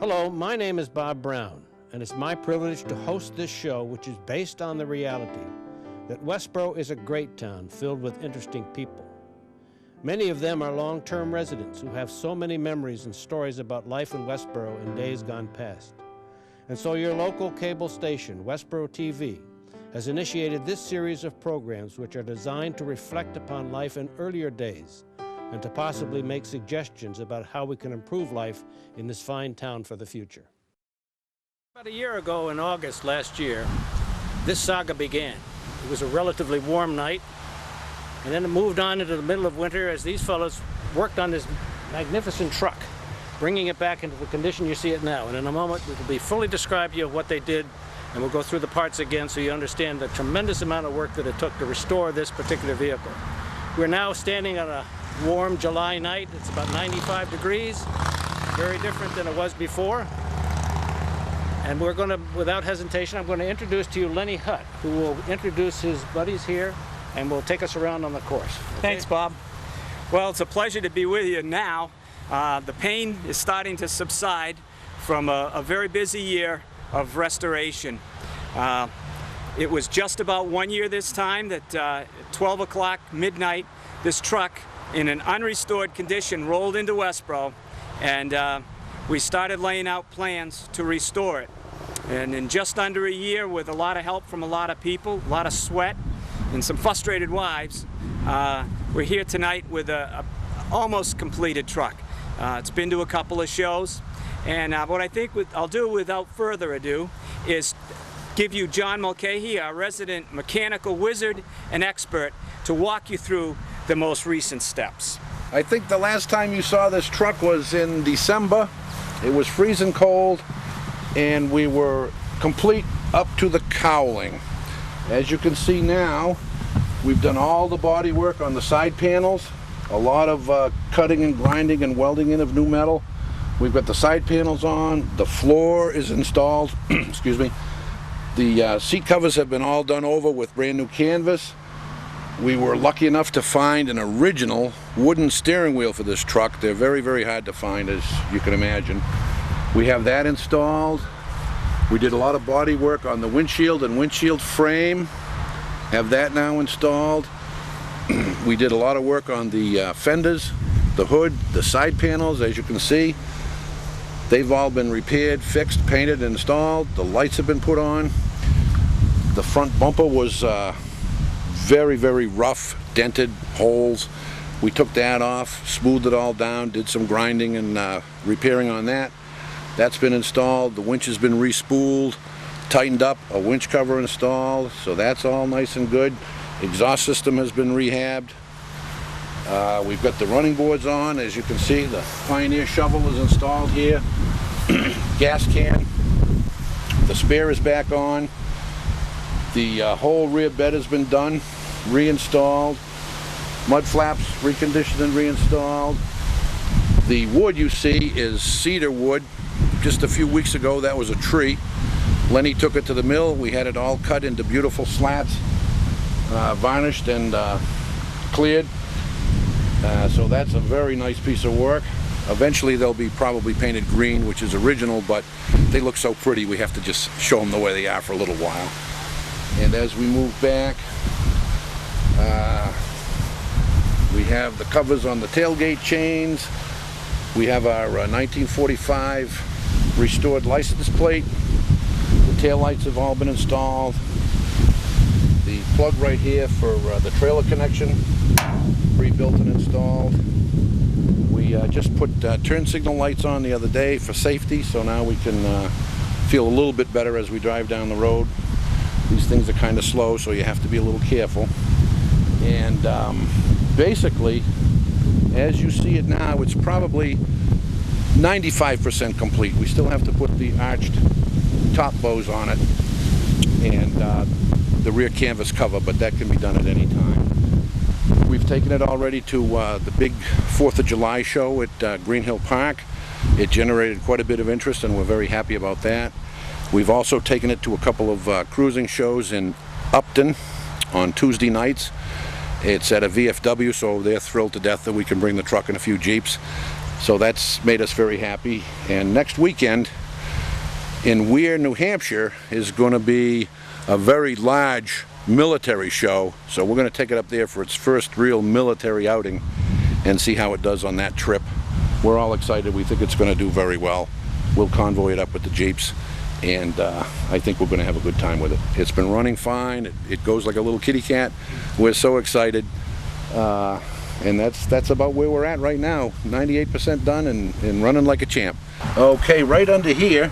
Hello, my name is Bob Brown, and it's my privilege to host this show, which is based on the reality that Westborough is a great town filled with interesting people. Many of them are long-term residents who have so many memories and stories about life in Westborough in days gone past. And so your local cable station, Westborough TV, has initiated this series of programs which are designed to reflect upon life in earlier days and to possibly make suggestions about how we can improve life in this fine town for the future. About a year ago in August last year, this saga began. It was a relatively warm night, and then it moved on into the middle of winter as these fellows worked on this magnificent truck, bringing it back into the condition you see it now. And in a moment, it will be fully described to you what they did, and we'll go through the parts again so you understand the tremendous amount of work that it took to restore this particular vehicle. We're now standing on a warm July night. It's about 95 degrees, very different than it was before. And we're going to, without hesitation, I'm going to introduce to you Lenny Hutt, who will introduce his buddies here and will take us around on the course. Okay? Thanks, Bob. Well, it's a pleasure to be with you now. The pain is starting to subside from a very busy year of restoration. It was just about 1 year this time that at 12 o'clock midnight, this truck in an unrestored condition rolled into Westborough, and we started laying out plans to restore it. And in just under a year, with a lot of help from a lot of people, a lot of sweat, and some frustrated wives, we're here tonight with a almost completed truck. It's been to a couple of shows, and what I think I'll do without further ado is give you John Mulcahy, our resident mechanical wizard and expert, to walk you through the most recent steps. I think the last time you saw this truck was in December. It was freezing cold, and we were complete up to the cowling. As you can see now, we've done all the body work on the side panels, a lot of cutting and grinding and welding in of new metal. We've got the side panels on, the floor is installed, excuse me. The seat covers have been all done over with brand new canvas. We were lucky enough to find an original wooden steering wheel for this truck. They're very, very hard to find, as you can imagine. We have that installed. We did a lot of body work on the windshield and windshield frame. Have that now installed. We did a lot of work on the fenders, the hood, the side panels, as you can see. They've all been repaired, fixed, painted, and installed. The lights have been put on. The front bumper was very, very rough, dented, holes. We took that off, smoothed it all down, did some grinding and repairing on that. That's been installed. The winch has been re-spooled, tightened up, a winch cover installed, so that's all nice and good. Exhaust system has been rehabbed. We've got the running boards on. As you can see, the Pioneer shovel is installed here. Gas can. The spare is back on. The whole rear bed has been done, reinstalled. Mud flaps reconditioned and reinstalled. The wood you see is cedar wood. Just a few weeks ago that was a tree. Lenny took it to the mill. We had it all cut into beautiful slats, varnished and cleared. So that's a very nice piece of work. Eventually they'll be probably painted green, which is original, but they look so pretty we have to just show them the way they are for a little while. And as we move back, we have the covers on the tailgate chains. We have our 1945 restored license plate. The taillights have all been installed. The plug right here for the trailer connection, rebuilt and installed. We just put turn signal lights on the other day for safety, so now we can feel a little bit better as we drive down the road. These things are kind of slow, so you have to be a little careful. And basically, as you see it now, it's probably 95% complete. We still have to put the arched top bows on it and the rear canvas cover, but that can be done at any time. We've taken it already to the big 4th of July show at Green Hill Park. It generated quite a bit of interest, and we're very happy about that. We've also taken it to a couple of cruising shows in Upton on Tuesday nights. It's at a VFW, so they're thrilled to death that we can bring the truck and a few Jeeps. So that's made us very happy. And next weekend in Weir, New Hampshire is going to be a very large military show. So we're going to take it up there for its first real military outing and see how it does on that trip. We're all excited. We think it's going to do very well. We'll convoy it up with the Jeeps, and I think we're going to have a good time with it. It's been running fine. It goes like a little kitty cat. We're so excited. And that's about where we're at right now. 98% done and running like a champ. Okay, right under here,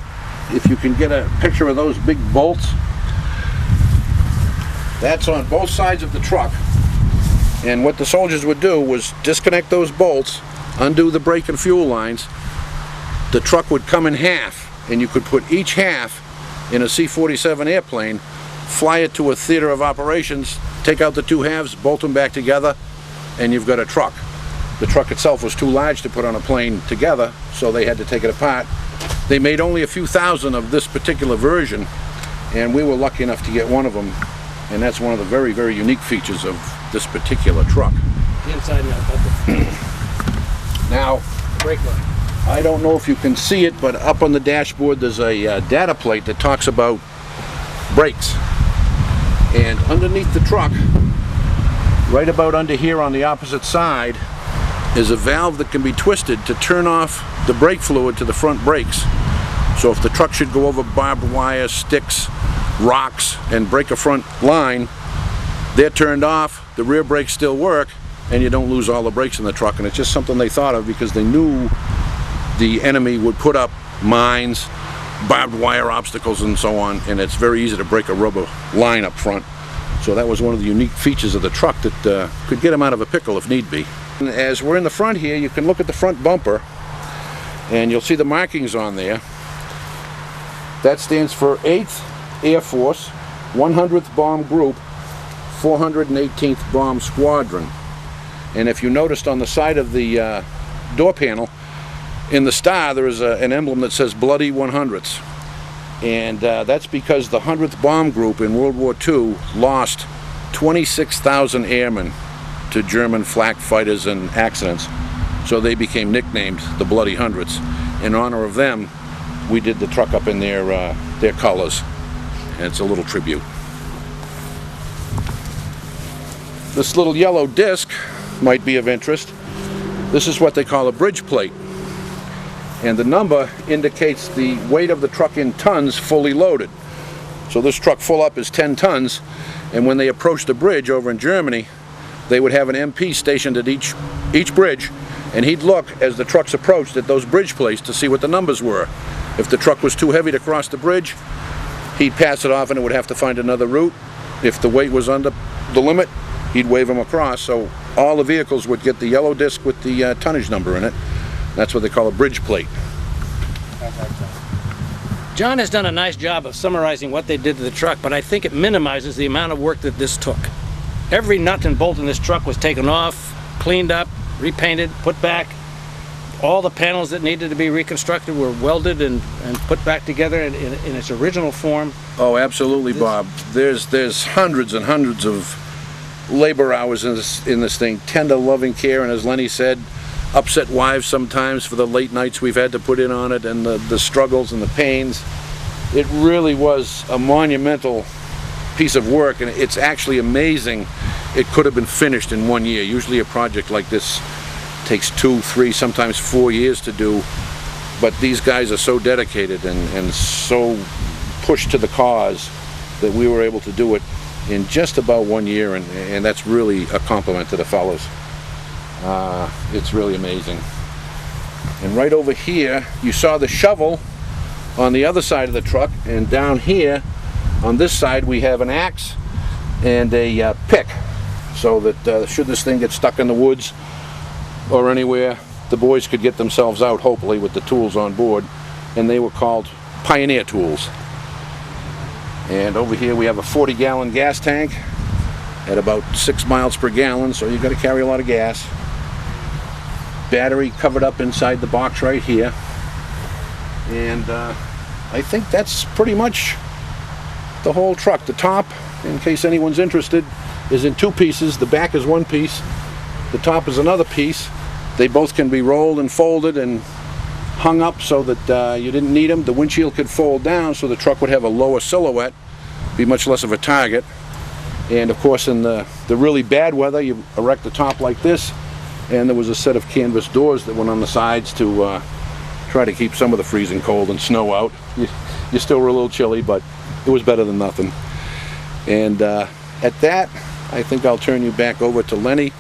if you can get a picture of those big bolts, that's on both sides of the truck. And what the soldiers would do was disconnect those bolts, undo the brake and fuel lines. The truck would come in half, and you could put each half in a C-47 airplane, fly it to a theater of operations, take out the two halves, bolt them back together, and you've got a truck. The truck itself was too large to put on a plane together, so they had to take it apart. They made only a few thousand of this particular version, and we were lucky enough to get one of them, and that's one of the very, very unique features of this particular truck. The inside Now, brake line. I don't know if you can see it, but up on the dashboard there's a data plate that talks about brakes. And underneath the truck, right about under here on the opposite side, is a valve that can be twisted to turn off the brake fluid to the front brakes. So if the truck should go over barbed wire, sticks, rocks, and break a front line, they're turned off, the rear brakes still work, and you don't lose all the brakes in the truck. And it's just something they thought of because they knew the enemy would put up mines, barbed wire obstacles, and so on, and it's very easy to break a rubber line up front. So that was one of the unique features of the truck that could get them out of a pickle if need be. And as we're in the front here, you can look at the front bumper, and you'll see the markings on there. That stands for 8th Air Force, 100th Bomb Group, 418th Bomb Squadron. And if you noticed on the side of the door panel, in the star there is an emblem that says Bloody 100ths. And that's because the 100th Bomb Group in World War II lost 26,000 airmen to German flak fighters and accidents. So they became nicknamed the Bloody Hundreds. In honor of them, we did the truck up in their colors. And it's a little tribute. This little yellow disc might be of interest. This is what they call a bridge plate. And the number indicates the weight of the truck in tons fully loaded. So this truck full up is 10 tons, and when they approached the bridge over in Germany, they would have an MP stationed at each bridge, and he'd look as the trucks approached at those bridge plates to see what the numbers were. If the truck was too heavy to cross the bridge, he'd pass it off and it would have to find another route. If the weight was under the limit, he'd wave them across. So all the vehicles would get the yellow disc with the tonnage number in it. That's what they call a bridge plate. John has done a nice job of summarizing what they did to the truck, but I think it minimizes the amount of work that this took. Every nut and bolt in this truck was taken off, cleaned up, repainted, put back. All the panels that needed to be reconstructed were welded and put back together in its original form. Oh, absolutely, Bob. There's hundreds and hundreds of labor hours in this thing. Tender, loving care, and as Lenny said, upset wives sometimes for the late nights we've had to put in on it, and the struggles and the pains. It really was a monumental piece of work, and it's actually amazing it could have been finished in 1 year. Usually a project like this takes 2, 3, sometimes 4 years to do, but these guys are so dedicated and so pushed to the cause that we were able to do it in just about 1 year, and that's really a compliment to the fellows. It's really amazing. And right over here, you saw the shovel on the other side of the truck, and down here on this side we have an axe and a pick, so that should this thing get stuck in the woods or anywhere, the boys could get themselves out, hopefully, with the tools on board, and they were called Pioneer tools. And over here we have a 40-gallon gas tank at about 6 miles per gallon, so you've got to carry a lot of gas. Battery covered up inside the box right here, and I think that's pretty much the whole truck. The top, in case anyone's interested, is in 2 pieces. The back is 1 piece, the top is another piece. They both can be rolled and folded and hung up so that you didn't need them. The windshield could fold down so the truck would have a lower silhouette, be much less of a target. And of course in the really bad weather, you erect the top like this, and there was a set of canvas doors that went on the sides to try to keep some of the freezing cold and snow out. You still were a little chilly, but it was better than nothing. And at that, I think I'll turn you back over to Lenny,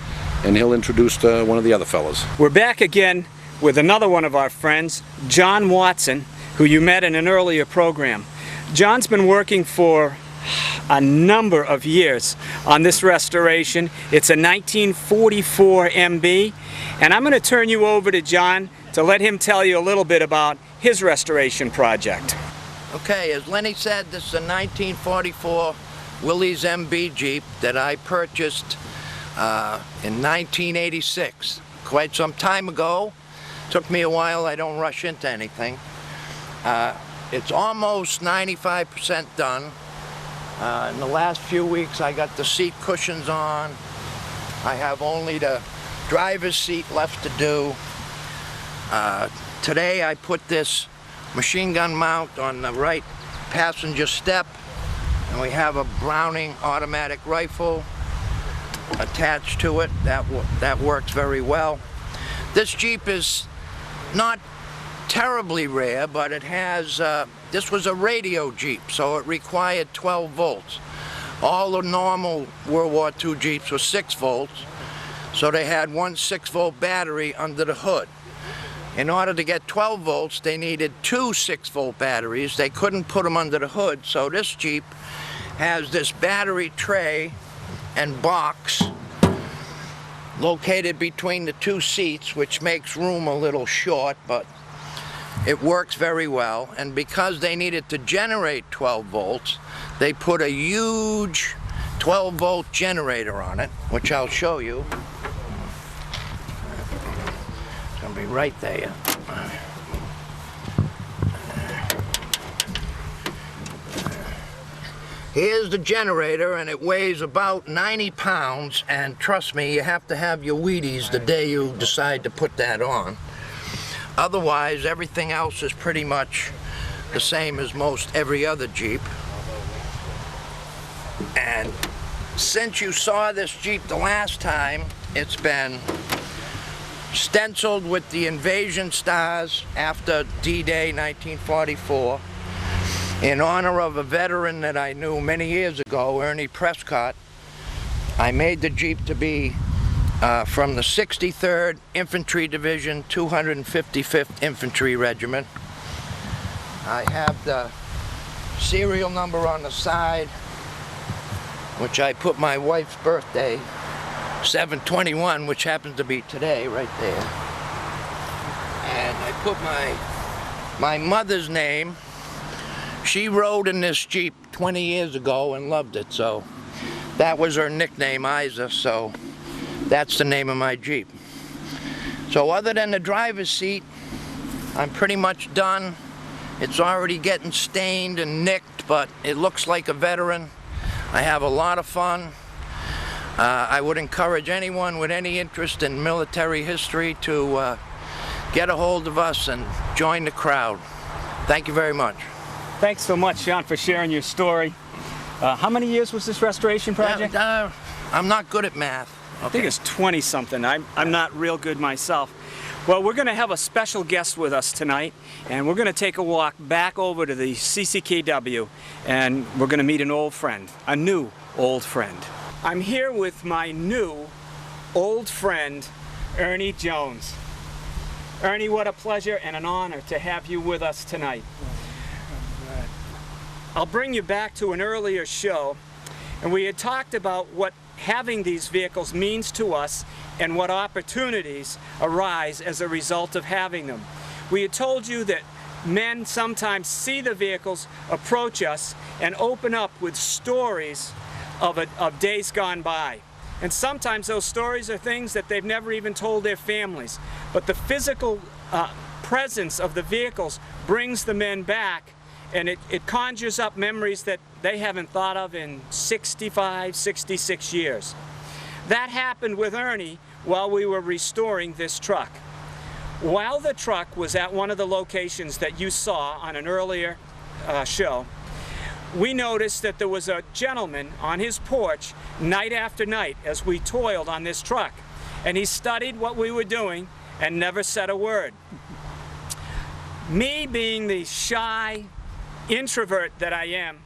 and he'll introduce one of the other fellas. We're back again with another one of our friends, John Watson, who you met in an earlier program. John's been working for a number of years on this restoration. It's a 1944 MB, and I'm going to turn you over to John to let him tell you a little bit about his restoration project. Okay, as Lenny said, this is a 1944 Willys MB Jeep that I purchased in 1986, quite some time ago. Took me a while. I don't rush into anything. It's almost 95% done. In the last few weeks I got the seat cushions on. I have only the driver's seat left to do. Today I put this machine gun mount on the right passenger step, and we have a Browning automatic rifle attached to it. That works very well. This Jeep is not terribly rare, but it has, this was a radio Jeep, so it required 12 volts. All the normal World War II Jeeps were 6 volts, so they had one 6-volt battery under the hood. In order to get 12 volts, they needed 2 6-volt batteries. They couldn't put them under the hood, so this Jeep has this battery tray and box located between the 2 seats, which makes room a little short, but it works very well. And because they needed to generate 12 volts, they put a huge 12-volt generator on it, which I'll show you. It's going to be right there. Here's the generator, and it weighs about 90 pounds, and trust me, you have to have your Wheaties the day you decide to put that on. Otherwise, everything else is pretty much the same as most every other Jeep. And since you saw this Jeep the last time, it's been stenciled with the invasion stars after D-Day 1944. In honor of a veteran that I knew many years ago, Ernie Prescott. I made the Jeep to be from the 63rd Infantry Division, 255th Infantry Regiment. I have the serial number on the side, which I put my wife's birthday, 7/21, which happens to be today, right there. And I put my mother's name. She rode in this Jeep 20 years ago and loved it, so that was her nickname, Isa, so that's the name of my Jeep. So other than the driver's seat, I'm pretty much done. It's already getting stained and nicked, but it looks like a veteran. I have a lot of fun. I would encourage anyone with any interest in military history to get a hold of us and join the crowd. Thank you very much. Thanks so much, John, for sharing your story. How many years was this restoration project? I'm not good at math. Okay. I think it's 20-something. I'm not real good myself. Well, we're going to have a special guest with us tonight, and we're going to take a walk back over to the CCKW, and we're going to meet an old friend, a new old friend. I'm here with my new old friend, Ernie Jones. Ernie, what a pleasure and an honor to have you with us tonight. I'll bring you back to an earlier show, and we had talked about what having these vehicles means to us and what opportunities arise as a result of having them. We had told you that men sometimes see the vehicles approach us and open up with stories of days gone by. And sometimes those stories are things that they've never even told their families. But the physical presence of the vehicles brings the men back, and it conjures up memories that they haven't thought of in 65, 66 years. That happened with Ernie while we were restoring this truck. While the truck was at one of the locations that you saw on an earlier show, we noticed that there was a gentleman on his porch night after night as we toiled on this truck, and he studied what we were doing and never said a word. Me, being the shy introvert that I am,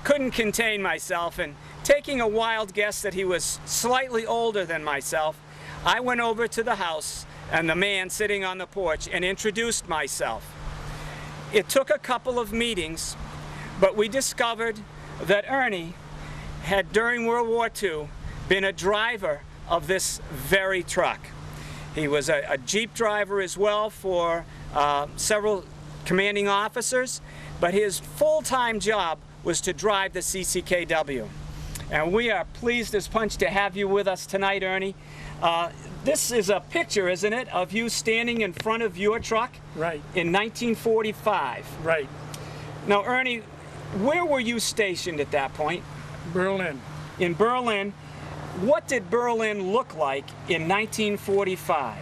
couldn't contain myself, and taking a wild guess that he was slightly older than myself, I went over to the house and the man sitting on the porch and introduced myself. It took a couple of meetings, but we discovered that Ernie had, during World War II, been a driver of this very truck. He was a Jeep driver as well for several commanding officers, but his full-time job was to drive the CCKW. And we are pleased as punch to have you with us tonight, Ernie. This is a picture, isn't it, of you standing in front of your truck? Right. In 1945. Right. Now, Ernie, where were you stationed at that point? Berlin. In Berlin. What did Berlin look like in 1945?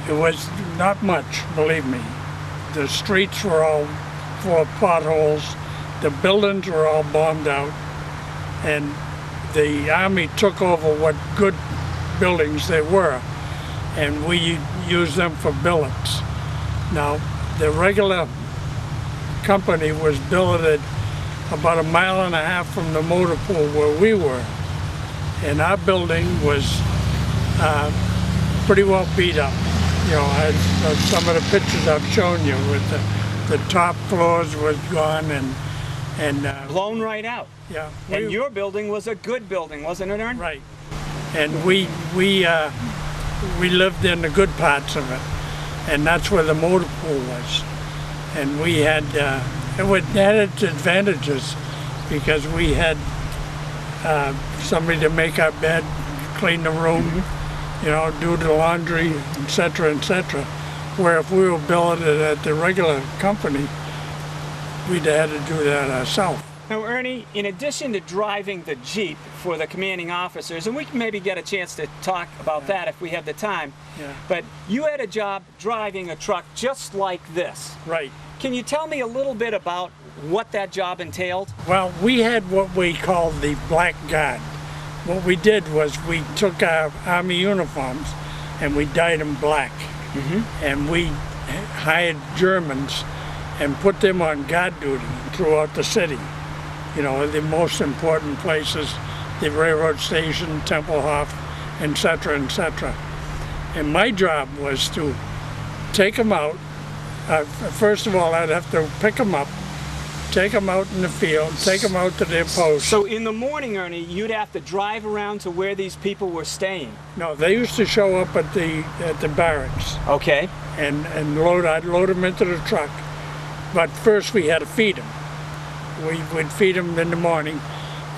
It was not much, believe me. The streets were all full of potholes. The buildings were all bombed out. And the Army took over what good buildings they were, and we used them for billets. Now, the regular company was billeted about 1.5 miles from the motor pool where we were. And our building was pretty well beat up. You know, as some of the pictures I've shown you, with the top floors was gone and Blown right out. yeah. And your building was a good building, wasn't it, Ernie? Right. And we lived in the good parts of it, and that's where the motor pool was. And we had it had its advantages because we had somebody to make our bed, clean the room, you know, do the laundry, etc., etc. Where if we were billeted at the regular company, we'd have had to do that ourselves. Now, Ernie, in addition to driving the Jeep for the commanding officers, and we can maybe get a chance to talk about that if we have the time, but you had a job driving a truck just like this. Right. Can you tell me a little bit about what that job entailed? Well, we had what we called the Black Guard. What we did was we took our Army uniforms and we dyed them black. And we hired Germans and put them on guard duty throughout the city. You know, the most important places, the railroad station, Tempelhof, etc., etc. And my job was to take them out. First of all, I'd have to pick them up, take them out in the field, take them out to their post. So in the morning, Ernie, you'd have to drive around to where these people were staying. No, they used to show up at the barracks. Okay. And I'd load them into the truck. But first we had to feed them. We'd feed them in the morning,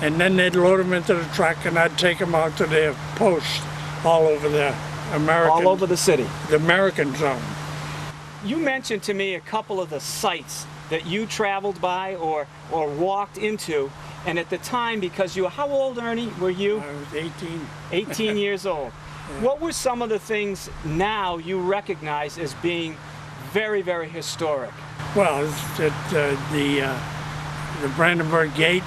and then they'd load them into the truck, and I'd take them out to their post all over the American. All over the city. The American zone. You mentioned to me a couple of the sites that you traveled by or walked into, and at the time, because you were, how old, Ernie, were you? I was 18. 18 years old. Yeah. What were some of the things now you recognize as being very, very historic? Well, the Brandenburg Gate,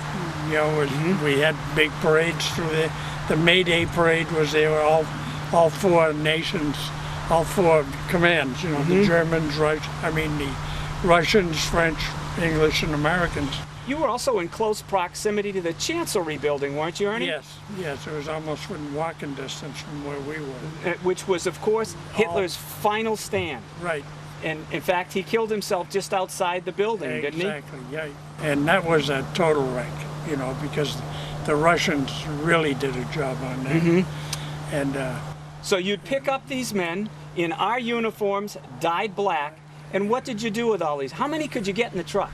you know, we had big parades through there. The May Day parade was there, all four nations, all four commands, you know, the Germans, the Russians, French, English, and Americans. You were also in close proximity to the Chancellery building, weren't you, Ernie? Yes, it was almost within walking distance from where we were. Which was, of course, Hitler's final stand. Right. And in fact, he killed himself just outside the building, didn't he? Exactly, yeah. And that was a total wreck, you know, because the Russians really did a job on that. And so you'd pick up these men in our uniforms, dyed black, and what did you do with all these? How many could you get in the truck?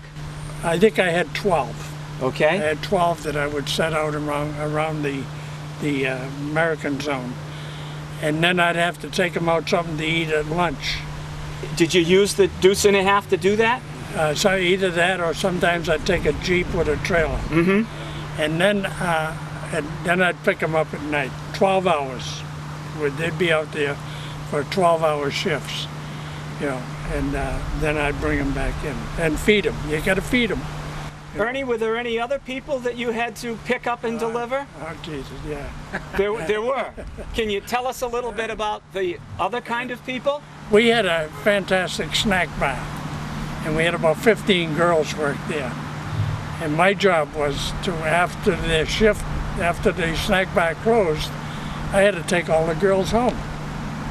I think I had 12. Okay. I had 12 that I would set out around the American zone. And then I'd have to take them out something to eat at lunch. Did you use the deuce and a half to do that? So either that, or sometimes I'd take a Jeep with a trailer. And then I'd pick them up at night, 12 hours. They'd be out there for 12-hour shifts, you know, and then I'd bring them back in and feed them. You got to feed them. Ernie, were there any other people that you had to pick up and deliver? Oh, Jesus, yeah. There were. Can you tell us a little bit about the other kind of people? We had a fantastic snack bar, and we had about 15 girls work there. And my job was to, after their shift, after the snack bar closed, I had to take all the girls home.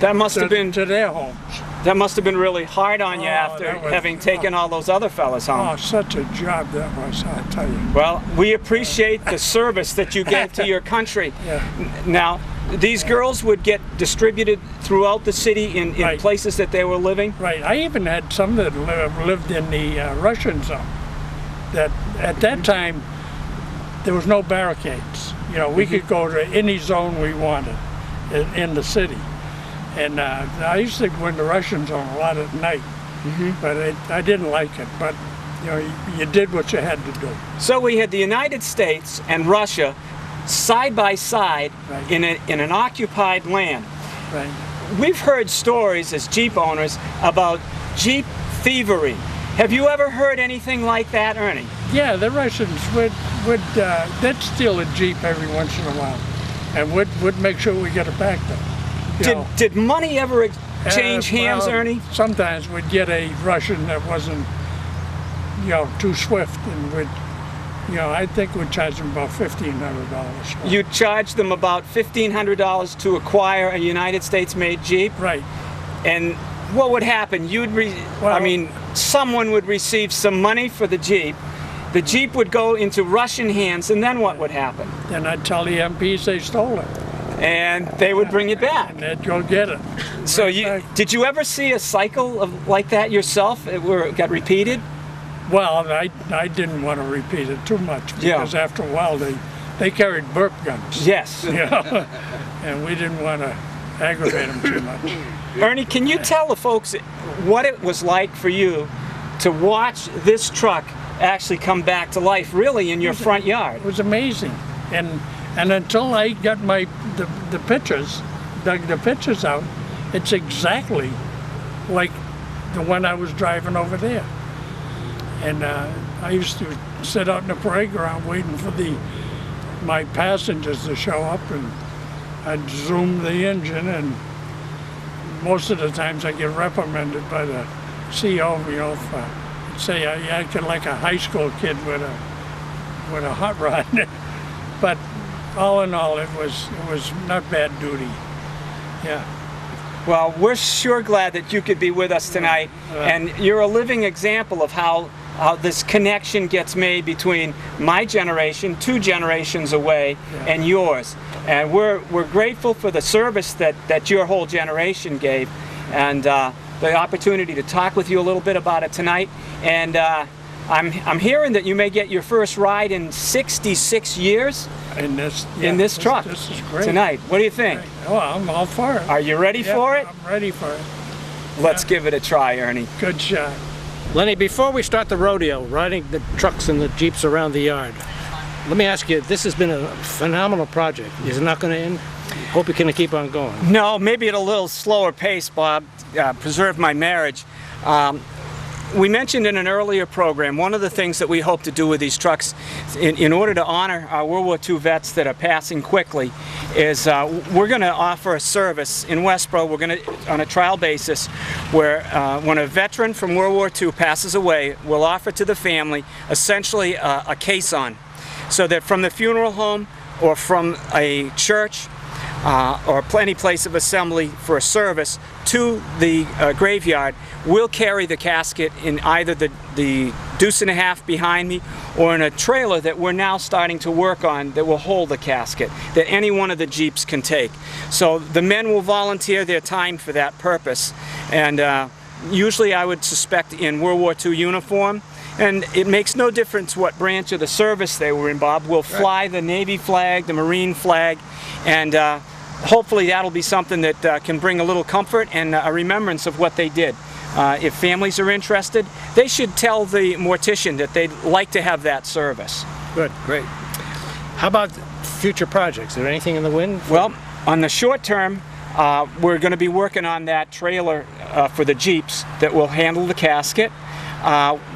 That must have been to their homes. That must have been really hard on you after having taken all those other fellas home. Oh, such a job that was, I'll tell you. Well, we appreciate the service that you gave to your country. Yeah. Now, these girls would get distributed throughout the city in Right. places that they were living? Right. I even had some that lived in the Russian zone. That at that time, there was no barricades. You know, we could go to any zone we wanted in the city. And I used to go in the Russian zone a lot at night, but I didn't like it. But you know, you did what you had to do. So we had the United States and Russia side by side Right. in an occupied land. Right. We've heard stories as Jeep owners about Jeep thievery. Have you ever heard anything like that, Ernie? Yeah, the Russians they'd steal a Jeep every once in a while, and would make sure we get it back though. Did money ever change hands, well, Ernie? Sometimes we'd get a Russian that wasn't, you know, too swift, and I think we'd charge them about $1,500. You charged them about $1,500 to acquire a United States-made Jeep, Right. and what would happen? Someone would receive some money for the Jeep. The Jeep would go into Russian hands, and then what would happen? Then I'd tell the MPs they stole it, And they would bring it back. and they'd go get it. So Right. did you ever see a cycle like that yourself, where it got repeated? Well, I didn't want to repeat it too much, Yeah. because after a while they carried burp guns. Yes. You know, and we didn't want to aggravate them too much. Ernie, can you tell the folks what it was like for you to watch this truck actually come back to life, really, in your front yard? It was amazing, and until I got the pictures, dug the pictures out, it's exactly like the one I was driving over there. And I used to sit out in the parade ground waiting for my passengers to show up, and I'd zoom the engine, and most of the times I get reprimanded by the CO, you know, say I acted like a high school kid with a hot rod. But all in all, it was not bad duty. Yeah. Well, we're sure glad that you could be with us tonight, and you're a living example of how this connection gets made between my generation, 2 generations away, and yours. And we're grateful for the service that your whole generation gave, and the opportunity to talk with you a little bit about it tonight. And I'm hearing that you may get your first ride in 66 years In this truck This is great. tonight. What do you think? Oh, I'm all for it. Are you ready for it? I'm ready for it. Let's give it a try, Ernie. Good shot. Lenny, before we start the rodeo, riding the trucks and the Jeeps around the yard, let me ask you, this has been a phenomenal project. Is it not going to end? Hope you can keep on going. No, maybe at a little slower pace, Bob. Preserve my marriage. We mentioned in an earlier program, one of the things that we hope to do with these trucks, in order to honor our World War II vets that are passing quickly, is we're going to offer a service in Westborough. We're going to, on a trial basis, where when a veteran from World War II passes away, we'll offer to the family essentially a caisson, so that from the funeral home or from a church or any place of assembly for a service to the graveyard, we'll carry the casket in either the deuce and a half behind me or in a trailer that we're now starting to work on that will hold the casket that any one of the Jeeps can take. So the men will volunteer their time for that purpose, and usually I would suspect in World War II uniform. And it makes no difference what branch of the service they were in, Bob. We'll fly the Navy flag, the Marine flag, and hopefully that'll be something that can bring a little comfort and a remembrance of what they did. If families are interested, they should tell the mortician that they'd like to have that service. Good, great. How about future projects? Is there anything in the wind? Well, on the short term, We're going to be working on that trailer for the Jeeps that will handle the casket.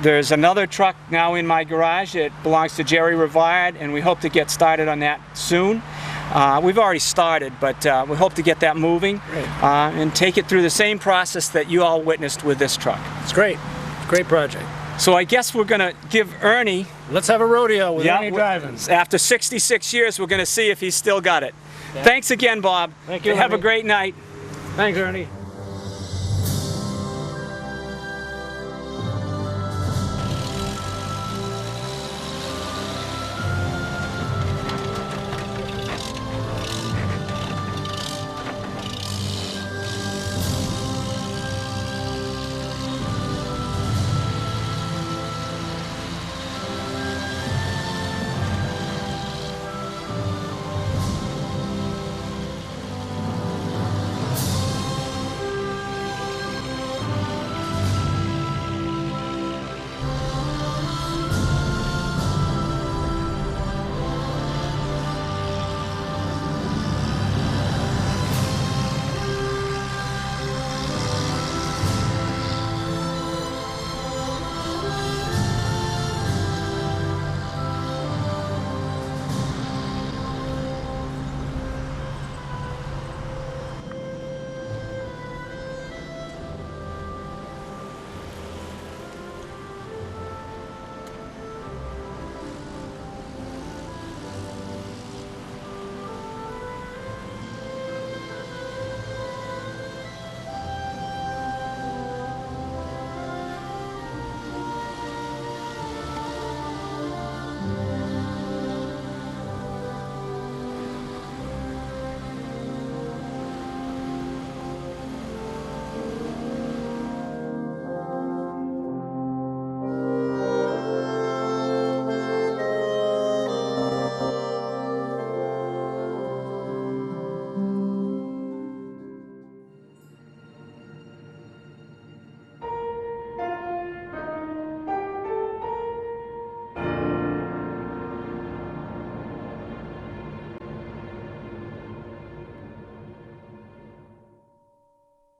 There's another truck now in my garage. It belongs to Jerry Rivard, and we hope to get started on that soon. We've already started, but we hope to get that moving and take it through the same process that you all witnessed with this truck. It's great. Great project. So I guess we're going to give Ernie... Let's have a rodeo with Ernie driving. After 66 years, we're going to see if he's still got it. Yeah. Thanks again, Bob. Thank you, Have Ernie. a great night. Thanks, Ernie.